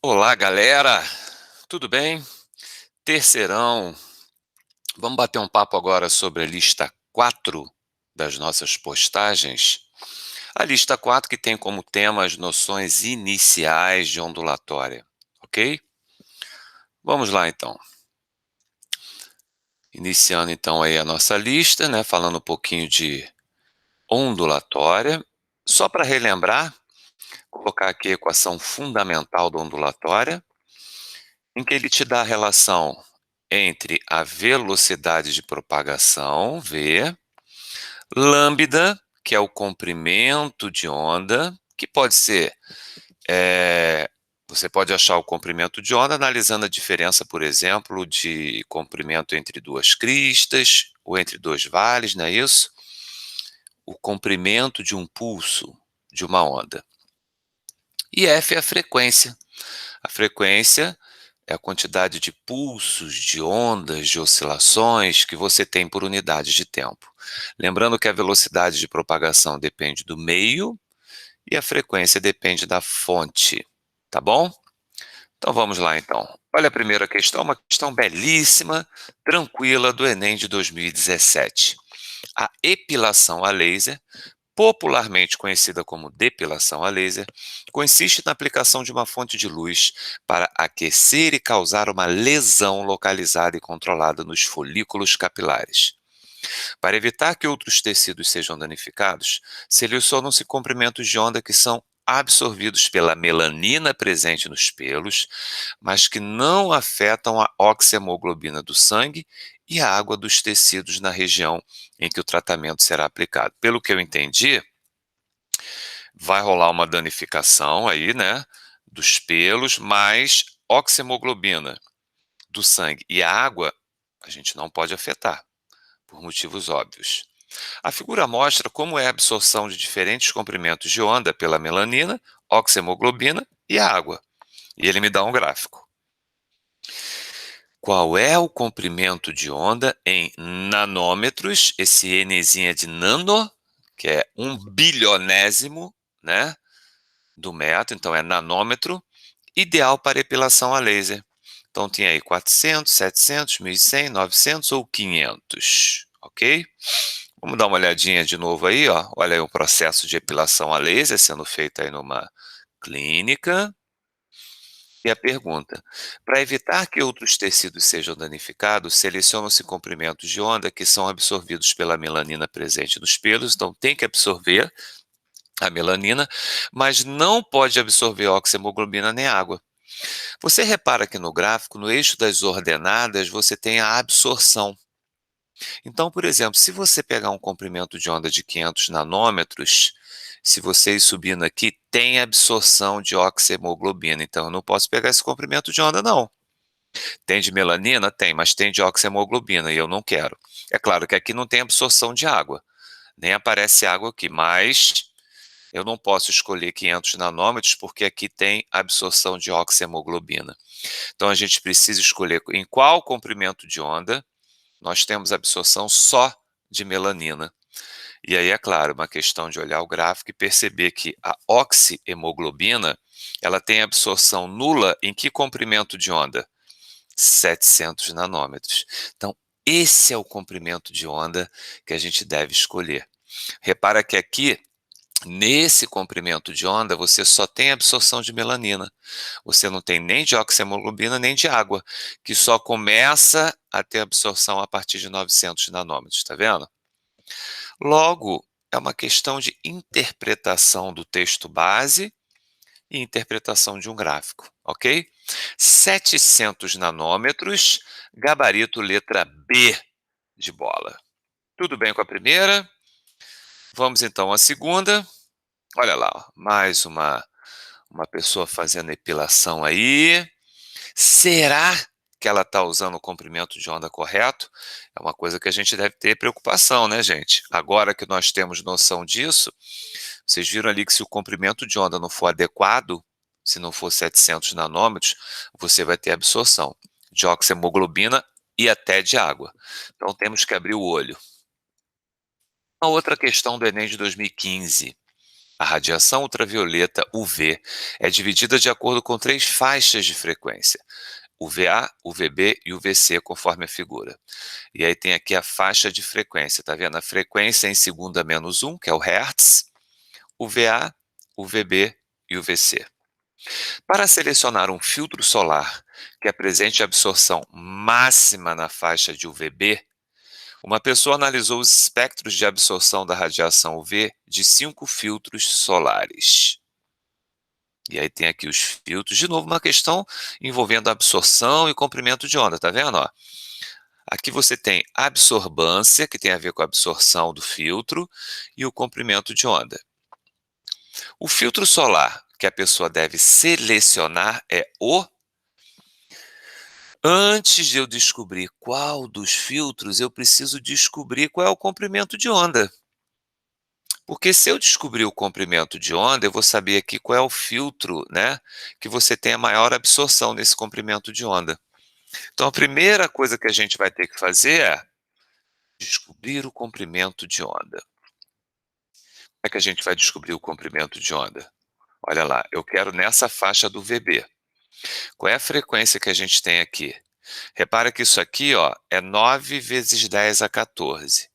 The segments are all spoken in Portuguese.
Olá, galera! Tudo bem? Terceirão. Vamos bater um papo agora sobre a lista 4 das nossas postagens. A lista 4 que tem como tema as noções iniciais de ondulatória, ok? Vamos lá então. Iniciando então aí a nossa lista, né? Falando um pouquinho de ondulatória. Só para relembrar, colocar aqui a equação fundamental da ondulatória, em que ele te dá a relação entre a velocidade de propagação, v, lambda, que é o comprimento de onda, que pode ser, você pode achar o comprimento de onda analisando a diferença, por exemplo, de comprimento entre duas cristas, ou entre dois vales, não é isso? O comprimento de um pulso de uma onda. E F é a frequência. A frequência é a quantidade de pulsos, de ondas, de oscilações que você tem por unidade de tempo. Lembrando que a velocidade de propagação depende do meio e a frequência depende da fonte, tá bom? Então vamos lá então. Olha a primeira questão, uma questão belíssima, tranquila do Enem de 2017. A epilação a laser, popularmente conhecida como depilação a laser, consiste na aplicação de uma fonte de luz para aquecer e causar uma lesão localizada e controlada nos folículos capilares. Para evitar que outros tecidos sejam danificados, selecionam-se comprimentos de onda que são absorvidos pela melanina presente nos pelos, mas que não afetam a oxihemoglobina do sangue e a água dos tecidos na região em que o tratamento será aplicado. Pelo que eu entendi, vai rolar uma danificação aí, né, dos pelos, mas oxihemoglobina do sangue e a água a gente não pode afetar, por motivos óbvios. A figura mostra como é a absorção de diferentes comprimentos de onda pela melanina, oxihemoglobina e a água. E ele me dá um gráfico. Qual é o comprimento de onda em nanômetros? Esse Nzinho é de nano, que é 1 bilionésimo, né, do metro, então é nanômetro, ideal para epilação a laser. Então tem aí 400, 700, 1100, 900 ou 500, ok? Vamos dar uma olhadinha de novo aí, ó. Olha aí o processo de epilação a laser sendo feito aí numa clínica. E a pergunta: para evitar que outros tecidos sejam danificados, selecionam-se comprimentos de onda que são absorvidos pela melanina presente nos pelos, então tem que absorver a melanina, mas não pode absorver oxihemoglobina nem água. Você repara que no gráfico, no eixo das ordenadas, você tem a absorção. Então, por exemplo, se você pegar um comprimento de onda de 500 nanômetros, se você ir subindo aqui, tem absorção de oxihemoglobina. Então, eu não posso pegar esse comprimento de onda, não. Tem de melanina? Tem, mas tem de oxihemoglobina e eu não quero. É claro que aqui não tem absorção de água, nem aparece água aqui, mas eu não posso escolher 500 nanômetros porque aqui tem absorção de oxihemoglobina. Então, a gente precisa escolher em qual comprimento de onda nós temos absorção só de melanina. E aí, é claro, uma questão de olhar o gráfico e perceber que a oxihemoglobina, ela tem absorção nula em que comprimento de onda? 700 nanômetros. Então, esse é o comprimento de onda que a gente deve escolher. Repara que aqui, nesse comprimento de onda, você só tem absorção de melanina. Você não tem nem de oxihemoglobina nem de água, que só começa a ter absorção a partir de 900 nanômetros, tá vendo? Logo, é uma questão de interpretação do texto base e interpretação de um gráfico, ok? 700 nanômetros, gabarito letra B de bola. Tudo bem com a primeira? Vamos então à segunda. Olha lá, ó, mais uma pessoa fazendo epilação aí. Será que ela está usando o comprimento de onda correto? É uma coisa que a gente deve ter preocupação, né, gente? Agora que nós temos noção disso, vocês viram ali que se o comprimento de onda não for adequado, se não for 700 nanômetros, você vai ter absorção de oxihemoglobina e até de água. Então temos que abrir o olho. Uma outra questão do Enem de 2015. A radiação ultravioleta UV é dividida de acordo com 3 faixas de frequência: UVA, UVB e UVC, conforme a figura. E aí tem aqui a faixa de frequência, tá vendo? A frequência em segunda menos 1, que é o hertz, UVA, UVB e UVC. Para selecionar um filtro solar que apresente absorção máxima na faixa de UVB, uma pessoa analisou os espectros de absorção da radiação UV de 5 filtros solares. E aí tem aqui os filtros, de novo uma questão envolvendo absorção e comprimento de onda, tá vendo? Ó? Aqui você tem absorbância, que tem a ver com a absorção do filtro, e o comprimento de onda. O filtro solar que a pessoa deve selecionar é o... Antes de eu descobrir qual dos filtros, eu preciso descobrir qual é o comprimento de onda. Porque se eu descobrir o comprimento de onda, eu vou saber aqui qual é o filtro, né, que você tem a maior absorção nesse comprimento de onda. Então, a primeira coisa que a gente vai ter que fazer é descobrir o comprimento de onda. Como é que a gente vai descobrir o comprimento de onda? Olha lá, eu quero nessa faixa do VB. Qual é a frequência que a gente tem aqui? Repara que isso aqui, ó, é 9 vezes 10 a 14.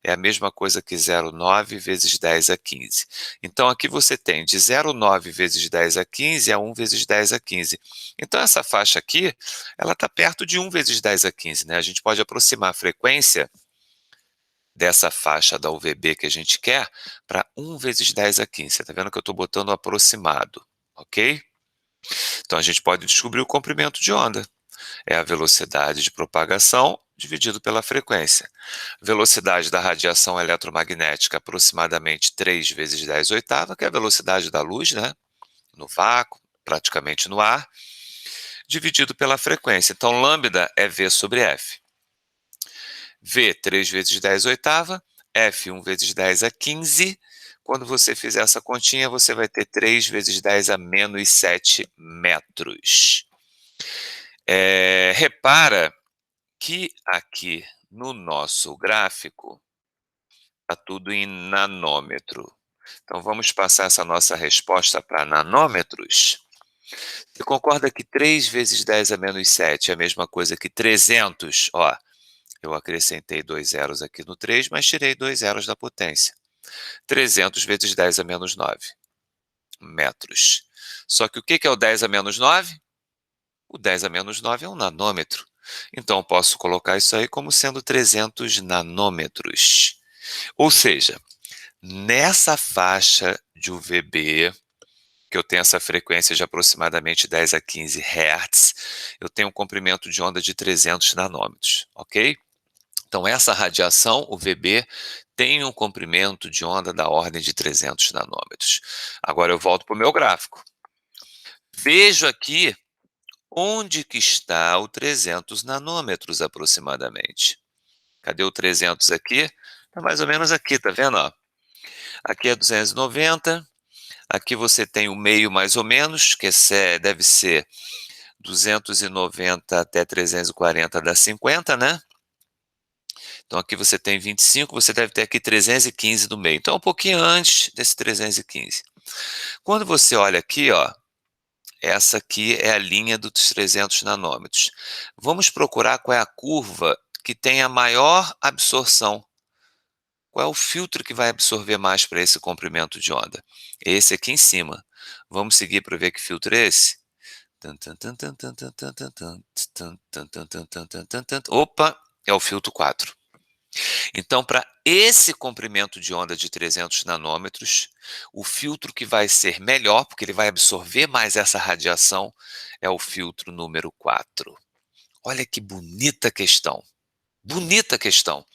É a mesma coisa que 0,9 vezes 10 a 15. Então, aqui você tem de 0,9 vezes 10 a 15 a 1 vezes 10 a 15. Então, essa faixa aqui, ela está perto de 1 vezes 10 a 15, né? A gente pode aproximar a frequência dessa faixa da UVB que a gente quer para 1 vezes 10 a 15. Você está vendo que eu estou botando aproximado, ok? Então, a gente pode descobrir o comprimento de onda. É a velocidade de propagação dividido pela frequência. Velocidade da radiação eletromagnética, aproximadamente 3 vezes 10 oitava, que é a velocidade da luz, né? No vácuo, praticamente no ar, dividido pela frequência. Então, lambda é V sobre F. V, 3 vezes 10 oitava, F, 1 vezes 10 a 15. Quando você fizer essa continha, você vai ter 3 vezes 10 a menos 7 metros. Repara que aqui no nosso gráfico está tudo em nanômetro. Então, vamos passar essa nossa resposta para nanômetros. Você concorda que 3 vezes 10 a menos 7 é a mesma coisa que 300? Ó, eu acrescentei 2 zeros aqui no 3, mas tirei 2 zeros da potência. 300 vezes 10 a menos 9 metros. Só que o que é o 10 a menos 9? O 10 a menos 9 é um nanômetro. Então, eu posso colocar isso aí como sendo 300 nanômetros. Ou seja, nessa faixa de UVB, que eu tenho essa frequência de aproximadamente 10 a 15 Hz, eu tenho um comprimento de onda de 300 nanômetros, ok? Então, essa radiação, UVB, tem um comprimento de onda da ordem de 300 nanômetros. Agora eu volto para o meu gráfico. Vejo aqui onde que está o 300 nanômetros aproximadamente. Cadê o 300 aqui? Está mais ou menos aqui, tá vendo? Ó? Aqui é 290, aqui você tem o meio mais ou menos, que deve ser 290 até 340 dá 50, né? Então aqui você tem 25, você deve ter aqui 315 no meio. Então um pouquinho antes desse 315. Quando você olha aqui, ó, essa aqui é a linha dos 300 nanômetros. Vamos procurar qual é a curva que tem a maior absorção. Qual é o filtro que vai absorver mais para esse comprimento de onda? Esse aqui em cima. Vamos seguir para ver que filtro é esse? Opa, é o filtro 4. Então, para esse comprimento de onda de 300 nanômetros, o filtro que vai ser melhor, porque ele vai absorver mais essa radiação, é o filtro número 4. Olha que bonita questão. Bonita questão.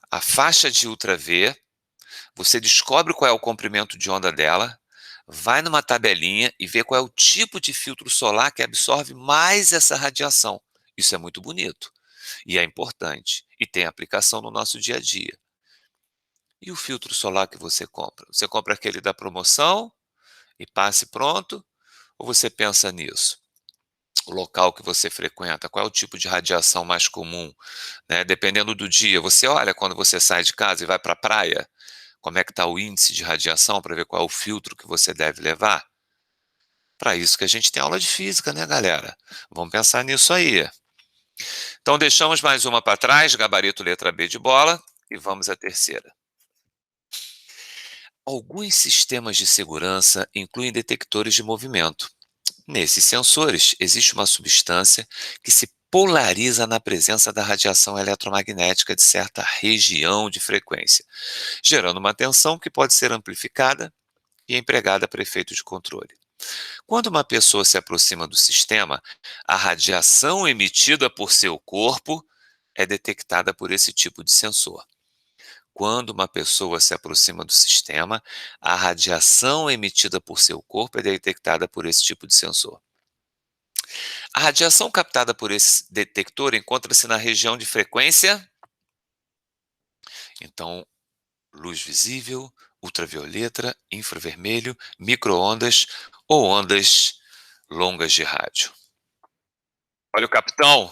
A faixa de UV, você descobre qual é o comprimento de onda dela, vai numa tabelinha e vê qual é o tipo de filtro solar que absorve mais essa radiação. Isso é muito bonito e é importante e tem aplicação no nosso dia a dia. E o filtro solar que você compra? Você compra aquele da promoção e passe pronto? Ou você pensa nisso? O local que você frequenta, qual é o tipo de radiação mais comum? Né? Dependendo do dia, você olha quando você sai de casa e vai para a praia, como é que está o índice de radiação, para ver qual é o filtro que você deve levar? Para isso que a gente tem aula de física, né, galera? Vamos pensar nisso aí. Então, deixamos mais uma para trás, gabarito letra B de bola, e vamos à terceira. Alguns sistemas de segurança incluem detectores de movimento. Nesses sensores, existe uma substância que se polariza na presença da radiação eletromagnética de certa região de frequência, gerando uma tensão que pode ser amplificada e empregada para efeito de controle. Quando uma pessoa se aproxima do sistema, a radiação emitida por seu corpo é detectada por esse tipo de sensor. Quando uma pessoa se aproxima do sistema, a radiação emitida por seu corpo é detectada por esse tipo de sensor. A radiação captada por esse detector encontra-se na região de frequência, então, luz visível, ultravioleta, infravermelho, micro-ondas ou ondas longas de rádio. Olha o capitão,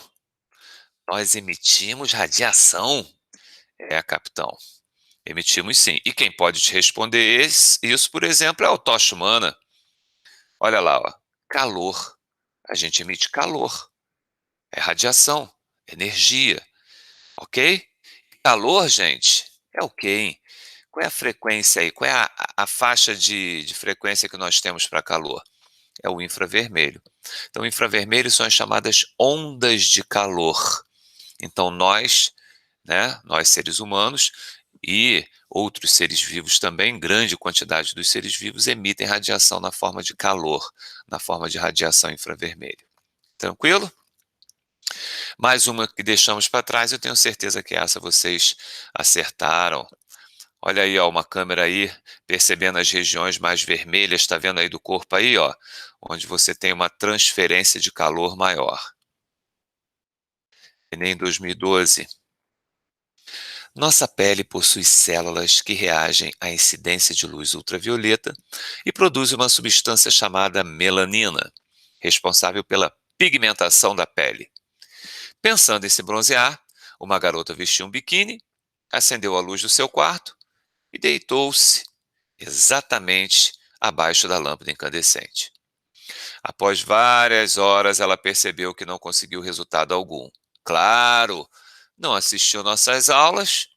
nós emitimos radiação? É, capitão, emitimos sim. E quem pode te responder isso, por exemplo, é a tocha humana. Olha lá, ó, calor. A gente emite calor. É radiação, energia, ok? Calor, gente, é o quê, hein? Qual é a frequência aí? Qual é a faixa de frequência que nós temos para calor? É o infravermelho. Então, o infravermelho são as chamadas ondas de calor. Então, nós, né, nós seres humanos e outros seres vivos também, grande quantidade dos seres vivos emitem radiação na forma de calor, na forma de radiação infravermelho. Tranquilo? Mais uma que deixamos para trás, eu tenho certeza que essa vocês acertaram. Olha aí, ó, uma câmera aí, percebendo as regiões mais vermelhas, está vendo aí do corpo aí, ó, onde você tem uma transferência de calor maior. Enem 2012. Nossa pele possui células que reagem à incidência de luz ultravioleta e produzem uma substância chamada melanina, responsável pela pigmentação da pele. Pensando em se bronzear, uma garota vestiu um biquíni, acendeu a luz do seu quarto e deitou-se exatamente abaixo da lâmpada incandescente. Após várias horas, ela percebeu que não conseguiu resultado algum. Claro, não assistiu nossas aulas.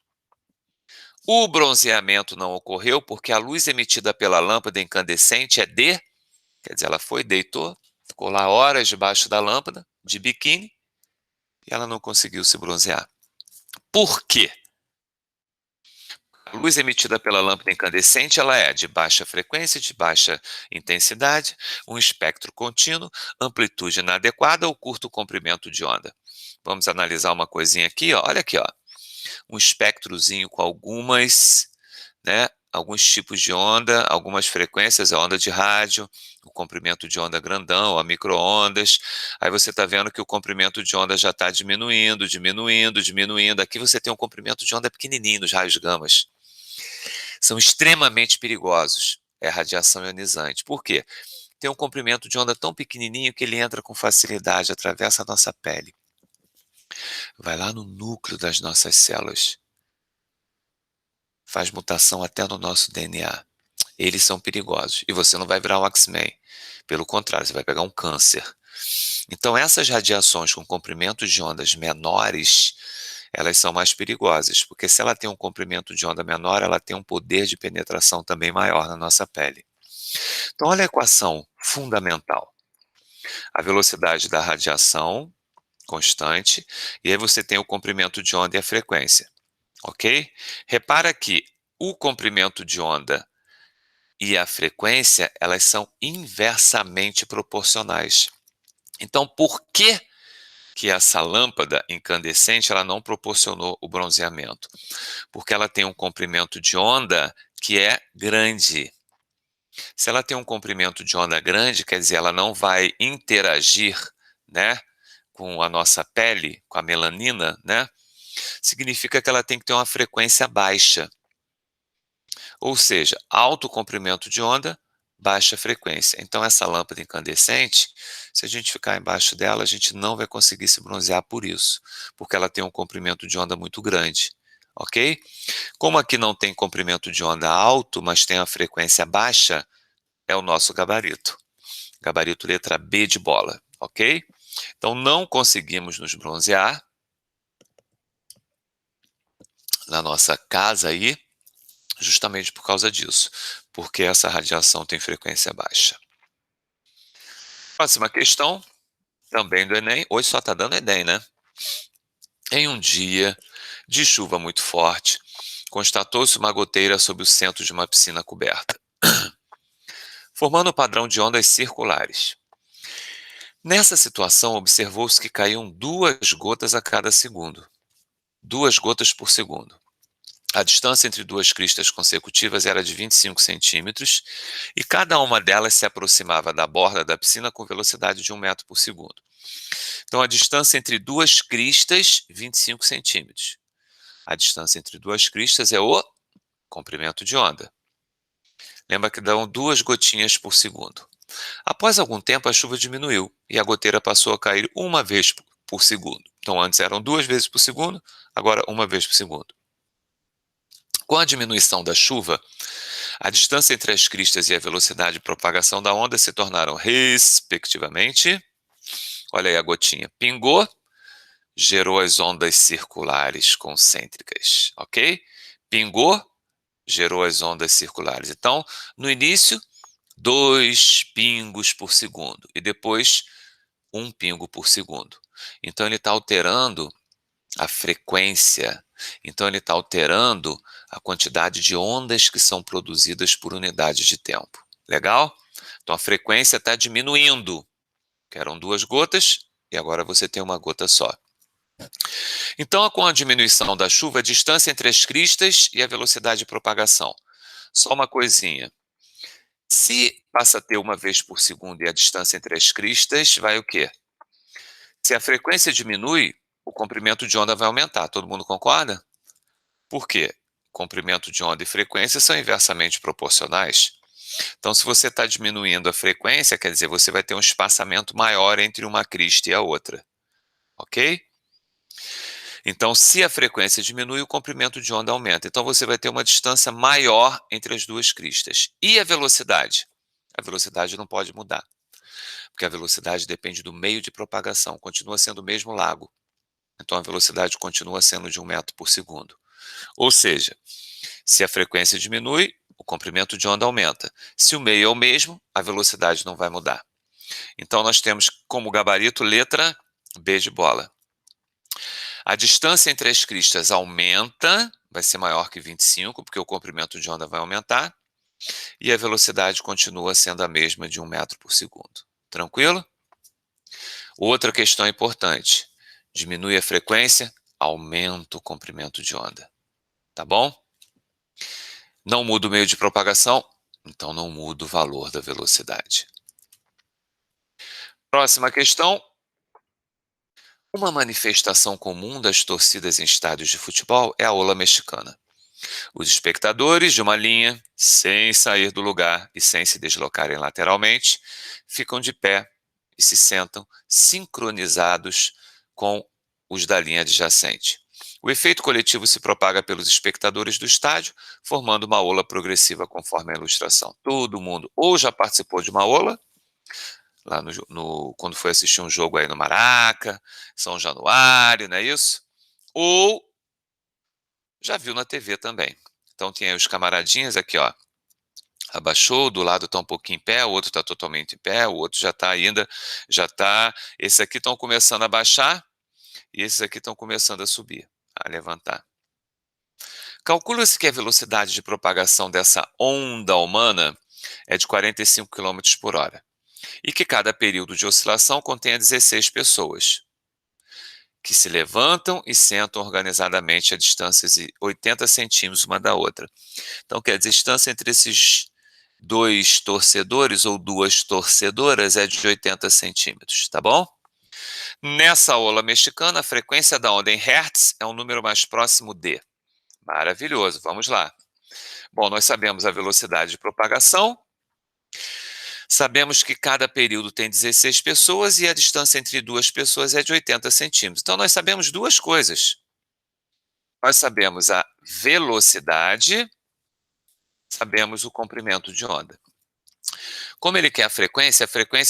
O bronzeamento não ocorreu porque a luz emitida pela lâmpada incandescente é de, quer dizer, ela foi, deitou, ficou lá horas debaixo da lâmpada, de biquíni, e ela não conseguiu se bronzear. Por quê? A luz emitida pela lâmpada incandescente, ela é de baixa frequência, de baixa intensidade, um espectro contínuo, amplitude inadequada ou curto comprimento de onda. Vamos analisar uma coisinha aqui, ó. Olha aqui, ó. Um espectrozinho com algumas, né, alguns tipos de onda, algumas frequências, a onda de rádio, o comprimento de onda grandão, a micro-ondas. Aí você está vendo que o comprimento de onda já está diminuindo, diminuindo, diminuindo. Aqui você tem um comprimento de onda pequenininho nos raios gamas. São extremamente perigosos. É radiação ionizante. Por quê? Tem um comprimento de onda tão pequenininho que ele entra com facilidade, atravessa a nossa pele. Vai lá no núcleo das nossas células. Faz mutação até no nosso DNA. Eles são perigosos. E você não vai virar um X-Men. Pelo contrário, você vai pegar um câncer. Então, essas radiações com comprimentos de ondas menores, elas são mais perigosas, porque se ela tem um comprimento de onda menor, ela tem um poder de penetração também maior na nossa pele. Então, olha a equação fundamental. A velocidade da radiação constante, e aí você tem o comprimento de onda e a frequência, ok? Repara que o comprimento de onda e a frequência, elas são inversamente proporcionais. Então, por que essa lâmpada incandescente ela não proporcionou o bronzeamento? Porque ela tem um comprimento de onda que é grande. Se ela tem um comprimento de onda grande, quer dizer, ela não vai interagir, né, com a nossa pele, com a melanina, né? Significa que ela tem que ter uma frequência baixa. Ou seja, alto comprimento de onda, baixa frequência. Então, essa lâmpada incandescente, se a gente ficar embaixo dela, a gente não vai conseguir se bronzear por isso, porque ela tem um comprimento de onda muito grande. ok? Como aqui não tem comprimento de onda alto, mas tem a frequência baixa, é o nosso gabarito. Gabarito letra B de bola, ok? Então não conseguimos nos bronzear na nossa casa aí, justamente por causa disso, porque essa radiação tem frequência baixa. Próxima questão, também do Enem. Hoje só está dando Enem, né? Em um dia de chuva muito forte, constatou-se uma goteira sobre o centro de uma piscina coberta, formando um padrão de ondas circulares. Nessa situação, observou-se que caíam 2 gotas a cada segundo. 2 gotas por segundo. A distância entre duas cristas consecutivas era de 25 centímetros e cada uma delas se aproximava da borda da piscina com velocidade de 1 metro por segundo. Então, a distância entre duas cristas, 25 centímetros. A distância entre duas cristas é o comprimento de onda. Lembra que dão 2 gotinhas por segundo. Após algum tempo, a chuva diminuiu e a goteira passou a cair 1 vez por segundo. Então, antes eram 2 vezes por segundo, agora 1 vez por segundo. Com a diminuição da chuva, a distância entre as cristas e a velocidade de propagação da onda se tornaram, respectivamente, olha aí a gotinha, pingou, gerou as ondas circulares concêntricas, ok? Pingou, gerou as ondas circulares. Então, no início, 2 pingos por segundo e depois 1 pingo por segundo. Então, ele está alterando a frequência, então ele está alterando a quantidade de ondas que são produzidas por unidade de tempo. Legal? Então, a frequência está diminuindo, que eram 2 gotas e agora você tem 1 gota só. Então, com a diminuição da chuva, a distância entre as cristas e a velocidade de propagação. Só uma coisinha. Se passa a ter 1 vez por segundo e a distância entre as cristas, vai o quê? Se a frequência diminui, o comprimento de onda vai aumentar. Todo mundo concorda? Por quê? Comprimento de onda e frequência são inversamente proporcionais. Então, se você está diminuindo a frequência, quer dizer, você vai ter um espaçamento maior entre uma crista e a outra. Ok? Então, se a frequência diminui, o comprimento de onda aumenta. Então, você vai ter uma distância maior entre as duas cristas. E a velocidade? A velocidade não pode mudar, porque a velocidade depende do meio de propagação. Continua sendo o mesmo lago. Então, a velocidade continua sendo de 1 metro por segundo. Ou seja, se a frequência diminui, o comprimento de onda aumenta. Se o meio é o mesmo, a velocidade não vai mudar. Então, nós temos como gabarito letra B de bola. A distância entre as cristas aumenta, vai ser maior que 25, porque o comprimento de onda vai aumentar, e a velocidade continua sendo a mesma de 1 metro por segundo. Tranquilo? Outra questão importante. Diminui a frequência, aumenta o comprimento de onda. Tá bom? Não muda o meio de propagação, então não muda o valor da velocidade. Próxima questão. Uma manifestação comum das torcidas em estádios de futebol é a ola mexicana. Os espectadores de uma linha, sem sair do lugar e sem se deslocarem lateralmente, ficam de pé e se sentam sincronizados com os da linha adjacente. O efeito coletivo se propaga pelos espectadores do estádio, formando uma ola progressiva conforme a ilustração. Todo mundo ou já participou de uma ola, lá quando foi assistir um jogo aí no Maraca, São Januário, não é isso? Ou já viu na TV também. Então tem aí os camaradinhas aqui, ó. Abaixou, do lado está um pouquinho em pé, o outro está totalmente em pé, o outro já está ainda, já está. Esses aqui estão começando a baixar e esses aqui estão começando a subir, a levantar. Calcula-se que a velocidade de propagação dessa onda humana é de 45 km por hora e que cada período de oscilação contenha 16 pessoas, que se levantam e sentam organizadamente a distâncias de 80 centímetros uma da outra. Então, que a distância entre esses 2 torcedores ou 2 torcedoras é de 80 centímetros, tá bom? Nessa ola mexicana, a frequência da onda em hertz é um número mais próximo de. Maravilhoso, vamos lá. Bom, nós sabemos a velocidade de propagação, sabemos que cada período tem 16 pessoas e a distância entre 2 pessoas é de 80 centímetros. Então, nós sabemos 2 coisas. Nós sabemos a velocidade, sabemos o comprimento de onda. Como ele quer a frequência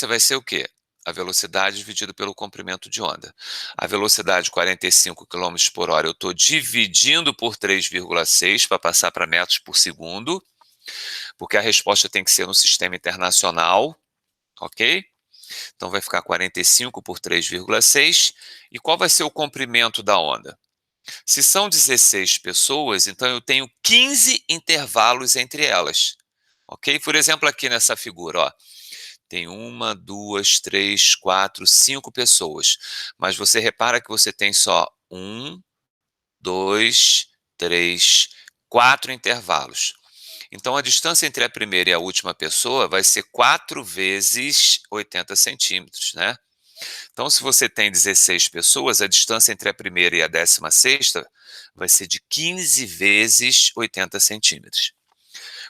vai ser o quê? A velocidade dividido pelo comprimento de onda. A velocidade 45 km por hora eu estou dividindo por 3,6 para passar para metros por segundo, porque a resposta tem que ser no sistema internacional, ok? Então vai ficar 45 por 3,6. E qual vai ser o comprimento da onda? Se são 16 pessoas, então eu tenho 15 intervalos entre elas, ok? Por exemplo, aqui nessa figura, ó, tem 1, 2, 3, 4, 5 pessoas, mas você repara que você tem só 1, 2, 3, 4 intervalos. Então, a distância entre a primeira e a última pessoa vai ser 4 vezes 80 centímetros, né? Então, se você tem 16 pessoas, a distância entre a primeira e a 16ª vai ser de 15 vezes 80 centímetros.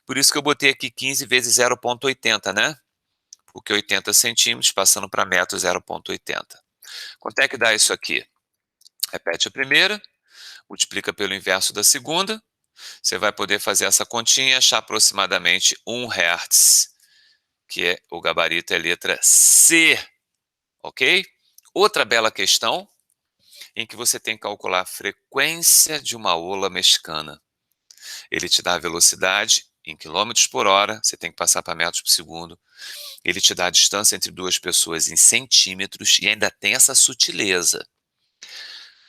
Por isso que eu botei aqui 15 vezes 0,80, né? Porque 80 centímetros passando para metro, 0,80. Quanto é que dá isso aqui? Repete a primeira, multiplica pelo inverso da segunda, você vai poder fazer essa continha e achar aproximadamente 1 Hz, que é o gabarito é a letra C, ok? Outra bela questão, em que você tem que calcular a frequência de uma ola mexicana. Ele te dá a velocidade em quilômetros por hora, você tem que passar para metros por segundo. Ele te dá a distância entre duas pessoas em centímetros e ainda tem essa sutileza.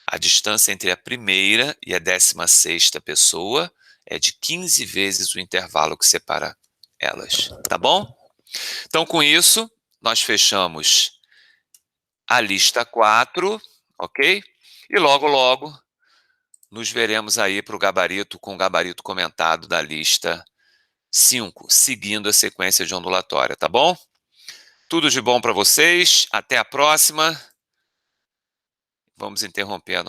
A distância entre a primeira e a 16ª pessoa é de 15 vezes o intervalo que separa elas, tá bom? Então, com isso, nós fechamos a lista 4, ok? E logo, logo, nos veremos aí para o gabarito, com o gabarito comentado da lista 5, seguindo a sequência de ondulatória, tá bom? Tudo de bom para vocês, até a próxima. Vamos interromper a nossa